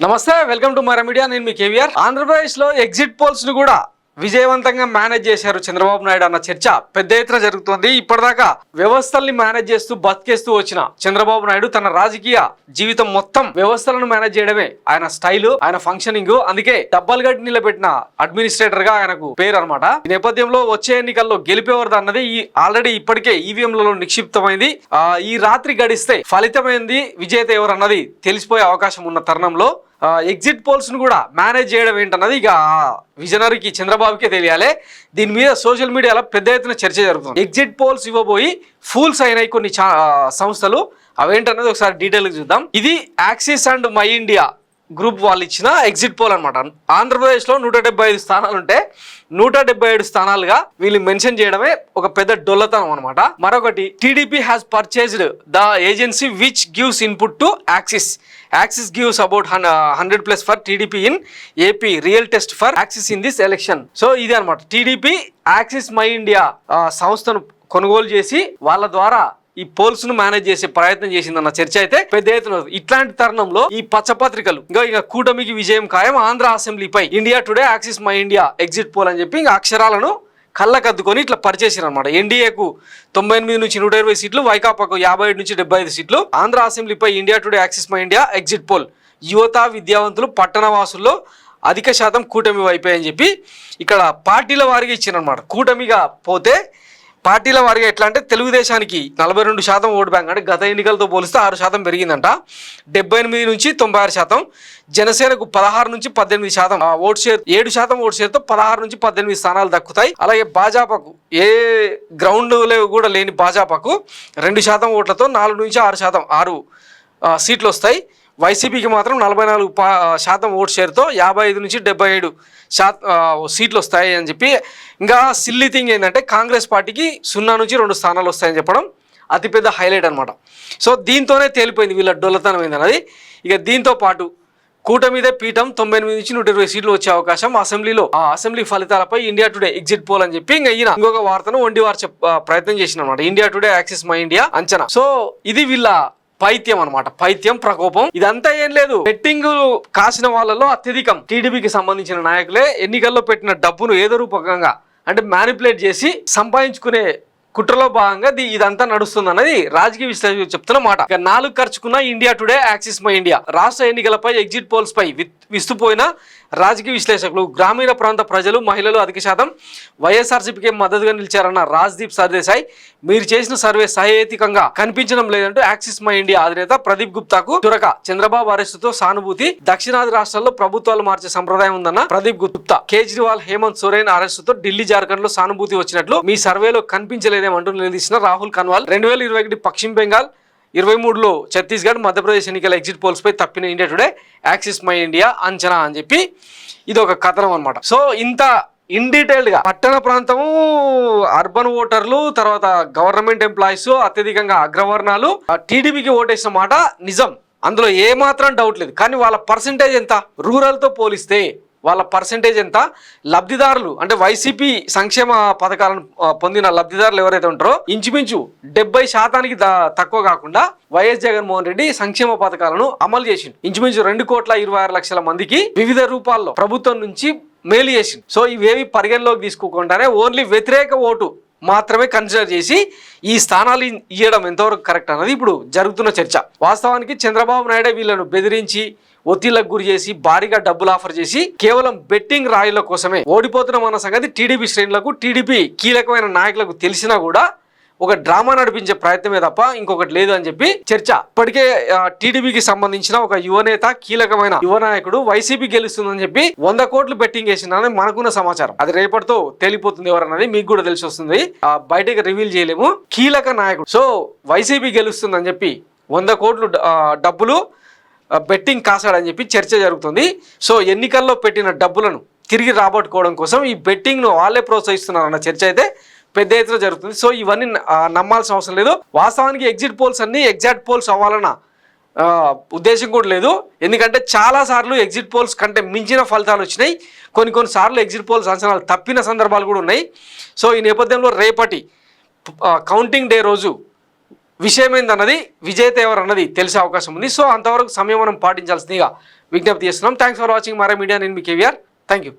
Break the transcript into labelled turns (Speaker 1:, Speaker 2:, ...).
Speaker 1: నమస్తే, welcome to Mara media. నేను మీ కేవీఆర్. ఆంధ్రప్రదేశ్లో ఎగ్జిట్ పోల్స్ను కూడా విజయవంతంగా మేనేజ్ చేశారు చంద్రబాబు నాయుడు అన్న చర్చ పెద్ద ఎత్తున జరుగుతోంది. ఇప్పటిదాకా వ్యవస్థల్ని మేనేజ్ చేస్తూ బతికేస్తూ వచ్చిన చంద్రబాబు నాయుడు తన రాజకీయ జీవితం మొత్తం వ్యవస్థలను మేనేజ్ చేయడమే ఆయన స్టైల్, ఆయన ఫంక్షనింగ్. అందుకే డబ్బల్ గడ్డి నిలబెట్టిన అడ్మినిస్ట్రేటర్ గా ఆయనకు పేరు అనమాట. ఈ నేపథ్యంలో వచ్చే ఎన్నికల్లో గెలిపేవారు అన్నది ఆల్రెడీ ఇప్పటికే ఈవీఎంలలో నిక్షిప్తమైంది. ఈ రాత్రి గడిస్తే ఫలితమైంది విజేత ఎవరు అన్నది తెలిసిపోయే అవకాశం ఉన్న తరుణంలో ఎగ్జిట్ పోల్స్ ను కూడా మేనేజ్ చేయడం ఏంటన్నది ఇక విజనరీకి చంద్రబాబుకే తెలియాలి. దీని మీద సోషల్ మీడియాలో పెద్ద ఎత్తున చర్చ జరుగుతుంది. ఎగ్జిట్ పోల్స్ ఇవ్వబోయి ఫూల్స్ అయినాయి కొన్ని సంస్థలు. అవేంటన్నది ఒకసారి డీటెయిల్గా చూద్దాం. ఇది axis and my India group వాళ్ళు ఇచ్చిన ఎగ్జిట్ పోల్ అనమాట. ఆంధ్రప్రదేశ్లో 175 స్థానాలు ఉంటే 177 స్థానాలుగా వీళ్ళు మెన్షన్ చేయడమే ఒక పెద్ద డొల్లతనం అనమాట. మరొకటి, TDP has purchased the agency which gives input to axis. Axis gives about 100+ for TDP in AP. Real test for axis in this election. So ఇది అనమాట. టీడీపీ యాక్సిస్ మై ఇండియా సంస్థను కొనుగోలు చేసి వాళ్ళ ద్వారా ఈ పోల్స్ ను మేనేజ్ చేసే ప్రయత్నం చేసిందన్న చర్చ అయితే పెద్ద ఎత్తున. ఇట్లాంటి తరుణంలో ఈ పచ్చపత్రికలు ఇక కూటమికి విజయం ఖాయం, ఆంధ్ర అసెంబ్లీపై India Today Axis My India exit poll అని చెప్పి ఇంకా అక్షరాలను కళ్ళకద్దుకొని ఇట్లా పరిచేసారు అనమాట. ఎన్డీఏకు 98 నుంచి 120 సీట్లు, వైకాపాకు 57 నుంచి 75 సీట్లు. ఆంధ్ర అసెంబ్లీపై India Today Axis My India exit poll. యువత, విద్యావంతులు, పట్టణవాసుల్లో అధిక శాతం కూటమి వైపే అని చెప్పి ఇక్కడ పార్టీల వారిగా ఇచ్చారనమాట. కూటమిగా పోతే పార్టీల వారిగా ఎట్లా అంటే తెలుగుదేశానికి 42% ఓటు బ్యాంక్, అంటే గత ఎన్నికలతో పోలిస్తే 6% పెరిగిందంట. 78 నుంచి 96%. జనసేనకు 16 నుంచి 18% ఓటు షేర్, 7% ఓటు షేర్తో 16 నుంచి 18 స్థానాలు దక్కుతాయి. అలాగే భాజపాకు ఏ గ్రౌండ్ కూడా లేని భాజపాకు 2% ఓట్లతో 4 నుంచి 6% సీట్లు వస్తాయి. వైసీపీకి మాత్రం 44% ఓటు షేర్తో 55 నుంచి 77 సీట్లు వస్తాయి అని చెప్పి. ఇంకా సిల్లీ థింగ్ ఏంటంటే కాంగ్రెస్ పార్టీకి 0 నుంచి 2 స్థానాలు వస్తాయని చెప్పడం అతిపెద్ద హైలైట్ అనమాట. సో దీంతోనే తేలిపోయింది వీళ్ళ డొల్లతనం ఏందన్నది. ఇక దీంతో పాటు కూటమిదే పీఠం, 98 నుంచి 120 సీట్లు వచ్చే అవకాశం. అసెంబ్లీ ఫలితాలపై ఇండియా టుడే ఎగ్జిట్ పోల్ అని చెప్పి ఇంకా ఈయన ఇంకొక వార్తను వండివారు ప్రయత్నం చేసిన అనమాట. India Today Axis My India అంచనా. సో ఇది వీళ్ళ పైత్యం అనమాట, పైత్యం, ప్రకోపం. ఇదంతా ఏం లేదు, బెట్టింగ్ కాసిన వాళ్ళలో అత్యధికం టీడీపీకి సంబంధించిన నాయకులే ఎన్నికల్లో పెట్టిన డబ్బును ఏదో రూపకంగా అంటే మ్యానిపులేట్ చేసి సంపాదించుకునే కుట్రలో భాగంగా ఇదంతా నడుస్తుంది అన్నది రాజకీయ విశ్లేషకులు చెప్తున్న మాట. ఇక 4 ఖర్చుకున్న India Today Axis My India. రాష్ట్ర ఎన్నికలపై ఎగ్జిట్ పోల్స్ పై విస్తుపోయిన రాజకీయ విశ్లేషకులు. గ్రామీణ ప్రాంత ప్రజలు, మహిళలు అధిక శాతం వైఎస్ఆర్సీపీకి మద్దతుగా నిలిచారన్న రాజ్దీప్ సర్దేశాయ్. మీరు చేసిన సర్వే సహేతుకంగా కనిపించడం లేదంటూ యాక్సిస్ మై ఇండియా అధినేత ప్రదీప్ గుప్తాకు చురక. చంద్రబాబు అరెస్టుతో సానుభూతి. దక్షిణాది రాష్ట్రాల్లో ప్రభుత్వాలు మార్చే సంప్రదాయం ఉందన్న ప్రదీప్ గుప్తా. కేజ్రీవాల్, హేమంత్ సోరెన్ అరెస్టుతో ఢిల్లీ, జార్ఖండ్ లో సానుభూతి వచ్చినట్లు మీ సర్వేలో కనిపించలేదేమంటూ నిలదీసిన రాహుల్ కన్వాల్. 2021 పశ్చిమ బెంగాల్, 23లో ఛత్తీస్గఢ్, మధ్యప్రదేశ్ ఎన్నికల ఎగ్జిట్ పోల్స్ పై తప్పిన India Today Axis My India అంచనా అని చెప్పి ఇది ఒక కథనం అనమాట. సో ఇంత ఇన్ డీటెయిల్డ్ గా పట్టణ ప్రాంతము, అర్బన్ ఓటర్లు, తర్వాత గవర్నమెంట్ ఎంప్లాయీస్, అత్యధికంగా అగ్రవర్ణాలు టీడీపీకి ఓటేసిన మాట నిజం, అందులో ఏ మాత్రం డౌట్ లేదు. కానీ వాళ్ళ పర్సెంటేజ్ ఎంత, రూరల్ తో పోలిస్తే వాళ్ళ పర్సెంటేజ్ ఎంత, లబ్ధిదారులు అంటే వైసీపీ సంక్షేమ పథకాలను పొందిన లబ్ధిదారులు ఎవరైతే ఉంటారో ఇంచుమించు 70% తక్కువ కాకుండా వైఎస్ జగన్మోహన్ రెడ్డి సంక్షేమ పథకాలను అమలు చేసిండు. ఇంచుమించు 2,26,00,000 మందికి వివిధ రూపాల్లో ప్రభుత్వం నుంచి మేలు చేసిండు. సో ఇవేవి పరిగణలోకి తీసుకోకుండానే ఓన్లీ వ్యతిరేక ఓటు మాత్రమే కన్సిడర్ చేసి ఈ స్థానాలు ఇవ్వడం ఎంతవరకు కరెక్ట్ అన్నది ఇప్పుడు జరుగుతున్న చర్చ. వాస్తవానికి చంద్రబాబు నాయుడు వీళ్ళను బెదిరించి, ఒత్తిళ్లకు గురి చేసి, భారీగా డబ్బులు ఆఫర్ చేసి కేవలం బెట్టింగ్ రాయిల కోసమే ఓడిపోతున్నామన్న సంగతి టీడీపీ శ్రేణులకు, టీడీపీ కీలకమైన నాయకులకు తెలిసినా కూడా ఒక డ్రామా నడిపించే ప్రయత్నమే తప్ప ఇంకొకటి లేదు అని చెప్పి చర్చ. ఇప్పటికే టీడీపీకి సంబంధించిన ఒక యువనేత, కీలకమైన యువ నాయకుడు వైసీపీ గెలుస్తుందని చెప్పి 100 కోట్లు బెట్టింగ్ వేసిందని మనకున్న సమాచారం. అది రేపటితో తేలిపోతుంది ఎవరన్నది మీకు కూడా తెలిసి వస్తుంది, బయటకి రివీల్ చేయలేము. కీలక నాయకుడు. సో వైసీపీ గెలుస్తుందని చెప్పి 100 కోట్లు డబ్బులు బెట్టింగ్ కాసాడని చెప్పి చర్చ జరుగుతుంది. సో ఎన్నికల్లో పెట్టిన డబ్బులను తిరిగి రాబట్టుకోవడం కోసం ఈ బెట్టింగ్ ను వాళ్ళే ప్రోత్సహిస్తున్నారన్న చర్చ అయితే పెద్ద ఎత్తున జరుగుతుంది. సో ఇవన్నీ నమ్మాల్సిన అవసరం లేదు. వాస్తవానికి ఎగ్జిట్ పోల్స్ అన్ని ఎగ్జాక్ట్ పోల్స్ అవ్వాలన్న ఉద్దేశం కూడా లేదు. ఎందుకంటే చాలా సార్లు ఎగ్జిట్ పోల్స్ కంటే మించిన ఫలితాలు వచ్చినాయి. కొన్ని సార్లు ఎగ్జిట్ పోల్స్ అంచనాలు తప్పిన సందర్భాలు కూడా ఉన్నాయి. సో ఈ నేపథ్యంలో రేపటి కౌంటింగ్ డే రోజు విషయం ఏందన్నది విజేత ఎవరు అన్నది తెలిసే అవకాశం ఉంది. సో అంతవరకు సమయం మనం పాటించాల్సిందిగా విజ్ఞప్తి చేస్తున్నాం. థ్యాంక్స్ ఫర్ వాచింగ్ మారా మీడియా. నేను మీ కేవీఆర్. Thank you.